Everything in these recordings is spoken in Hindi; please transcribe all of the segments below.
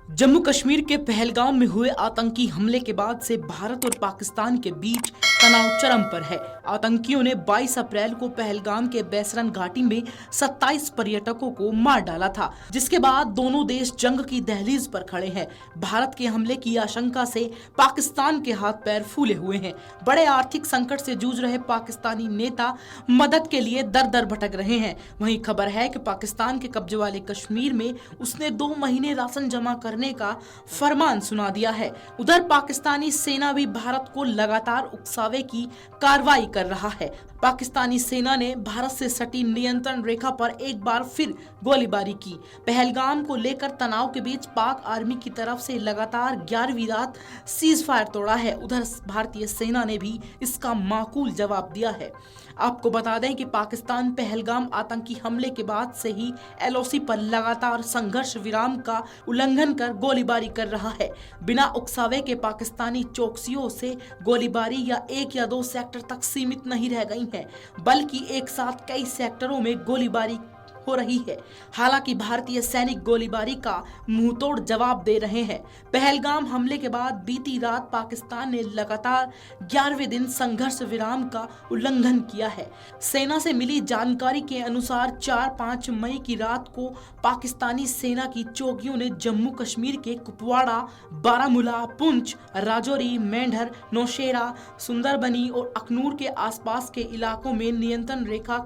जम्मू कश्मीर के पहलगाम में हुए आतंकी हमले के बाद से भारत और पाकिस्तान के बीच तनाव चरम पर है। आतंकियों ने 22 अप्रैल को पहलगाम के बैसरन घाटी में 27 पर्यटकों को मार डाला था, जिसके बाद दोनों देश जंग की दहलीज पर खड़े हैं। भारत के हमले की आशंका से पाकिस्तान के हाथ पैर फूले हुए हैं। बड़े आर्थिक संकट से जूझ रहे पाकिस्तानी नेता मदद के लिए दर दर भटक रहे हैं। वहीं खबर है कि पाकिस्तान के कब्जे वाले कश्मीर में उसने 2 महीने राशन जमा करने का फरमान सुना दिया है। उधर पाकिस्तानी सेना भी भारत को लगातार उकसावे की कार्रवाई कर रहा है। पाकिस्तानी सेना ने भारत से सटी नियंत्रण रेखा पर एक बार फिर गोलीबारी की। पहलगाम को लेकर तनाव के बीच पाक आर्मी की तरफ से लगातार 11वीं रात सीज फायर तोड़ा है। उधर भारतीय सेना ने भी इसका माकूल जवाब दिया है। आपको बता दें कि पाकिस्तान पहलगाम आतंकी हमले के बाद से ही LOC पर लगातार संघर्ष विराम का उल्लंघन कर गोलीबारी कर रहा है। बिना उकसावे के पाकिस्तानी चौकसियों से गोलीबारी या 1 या 2 सेक्टर तक सीमित नहीं रह गई है, बल्कि एक साथ कई सेक्टरों में गोलीबारी हो रही है। हालांकि भारतीय सैनिक गोलीबारी का मुंहतोड़ जवाब दे रहे हैं। पहलगाम हमले के बाद बीती रात पाकिस्तान ने लगातार 11वें दिन संघर्ष विराम का उल्लंघन किया है। सेना से मिली जानकारी के अनुसार 4-5 मई की रात को पाकिस्तानी सेना की चौकियों ने जम्मू कश्मीर के कुपवाड़ा, बारामूला, पुंछ, राजौरी, मेंढर, नौशेरा, सुंदरबनी और अखनूर के आसपास के इलाकों में नियंत्रण रेखा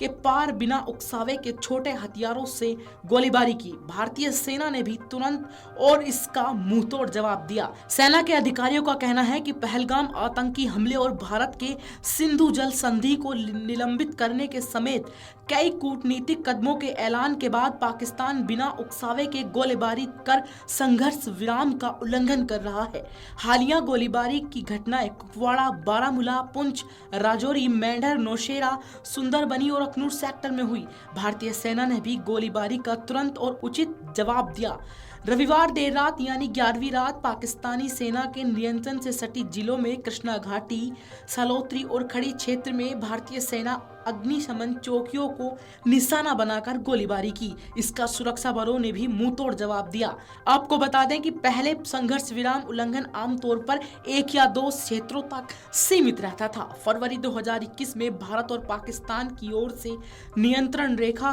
के पार बिना उकसावे के छोटे हथियारों से गोलीबारी की। भारतीय सेना ने भी तुरंत और इसका मुंहतोड़ जवाब दिया। सेना के अधिकारियों का कहना है कि पहलगाम आतंकी हमले और भारत के सिंधु जल संधि को निलंबित करने के समेत कई कूटनीतिक कदमों के ऐलान के बाद पाकिस्तान बिना उकसावे के गोलीबारी कर संघर्ष विराम का उल्लंघन कर रहा है। हालिया गोलीबारी की घटनाएं कुपवाड़ा, बारामूला, पुंछ, राजौरी, मेंढर, नौशेरा, सुंदरबनी और अखनूर सेक्टर में हुई। भारतीय सेना ने भी गोलीबारी का तुरंत और उचित जवाब दिया। रविवार देर रात यानी 11वीं रात पाकिस्तानी सेना के नियंत्रण से सटी जिलों में कृष्णा घाटी, सलोत्री और खड़ी क्षेत्र में भारतीय सेना अग्निशमन चौकियों को निशाना बनाकर गोलीबारी की। इसका सुरक्षा बलों ने भी मुंहतोड़ जवाब दिया। आपको बता दें कि पहले संघर्ष विराम उल्लंघन आमतौर पर 1 या 2 क्षेत्रों तक सीमित रहता था। फरवरी 2021 में भारत और पाकिस्तान की ओर से नियंत्रण रेखा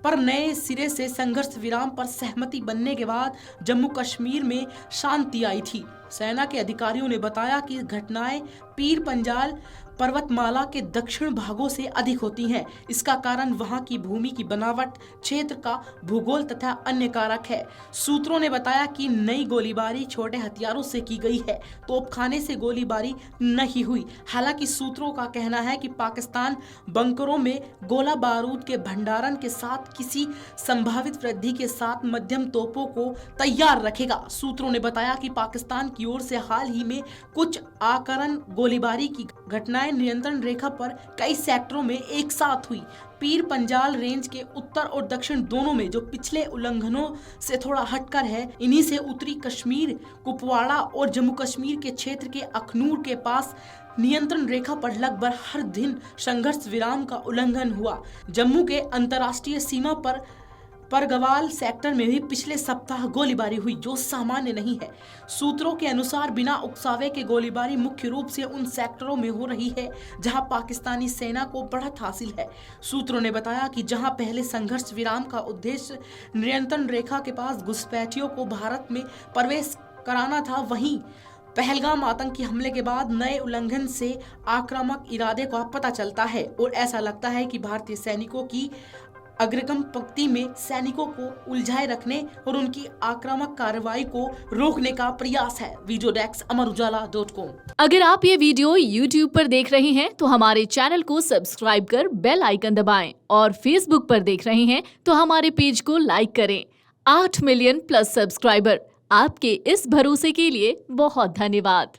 पर नए सिरे से संघर्ष विराम पर सहमति बनने के बाद जम्मू कश्मीर में शांति आई थी। सेना के अधिकारियों ने बताया कि घटनाएं पीर पंजाल पर्वतमाला के दक्षिण भागों से अधिक होती हैं। इसका कारण वहां की भूमि की बनावट, क्षेत्र का भूगोल तथा अन्य कारक है। सूत्रों ने बताया कि नई गोलीबारी छोटे हथियारों से की गई है, तोपखाने से गोलीबारी नहीं हुई। हालांकि सूत्रों का कहना है कि पाकिस्तान बंकरों में गोला बारूद के भंडारण के साथ किसी संभावित वृद्धि के साथ मध्यम तोपों को तैयार रखेगा। सूत्रों ने बताया कि पाकिस्तान की ओर से हाल ही में कुछ आकरण गोलीबारी की घटनाएं नियंत्रण रेखा पर कई सेक्टरों में एक साथ हुई। पीर पंजाल रेंज के उत्तर और दक्षिण दोनों में, जो पिछले उल्लंघनों से थोड़ा हटकर है, इन्हीं से उत्तरी कश्मीर, कुपवाड़ा और जम्मू कश्मीर के क्षेत्र के अखनूर के पास नियंत्रण रेखा पर लगभग हर दिन संघर्ष विराम का उल्लंघन हुआ। जम्मू के अंतर्राष्ट्रीय सीमा पर परगवाल सेक्टर में भी पिछले सप्ताह गोलीबारी हुई, जो सामान्य नहीं है। सूत्रों के अनुसार बिना उकसावे के गोलीबारी मुख्य रूप से उन सेक्टरों में हो रही है जहां पाकिस्तानी सेना को बढ़त हासिल है। सूत्रों ने बताया कि जहां पहले संघर्ष विराम का उद्देश्य नियंत्रण रेखा के पास घुसपैठियों को भारत में प्रवेश कराना था, वहीं पहलगाम आतंकी हमले के बाद नए उल्लंघन से आक्रामक इरादे का पता चलता है और ऐसा लगता है कि भारतीय सैनिकों की अग्रगम पंक्ति में सैनिकों को उलझाए रखने और उनकी आक्रामक कार्रवाई को रोकने का प्रयास है। वीडियो डेस्क अमरउजाला.com। अगर आप ये वीडियो YouTube पर देख रहे हैं तो हमारे चैनल को सब्सक्राइब कर बेल आइकन दबाएं और Facebook पर देख रहे हैं तो हमारे पेज को लाइक करें। 8 मिलियन प्लस सब्सक्राइबर, आपके इस भरोसे के लिए बहुत धन्यवाद।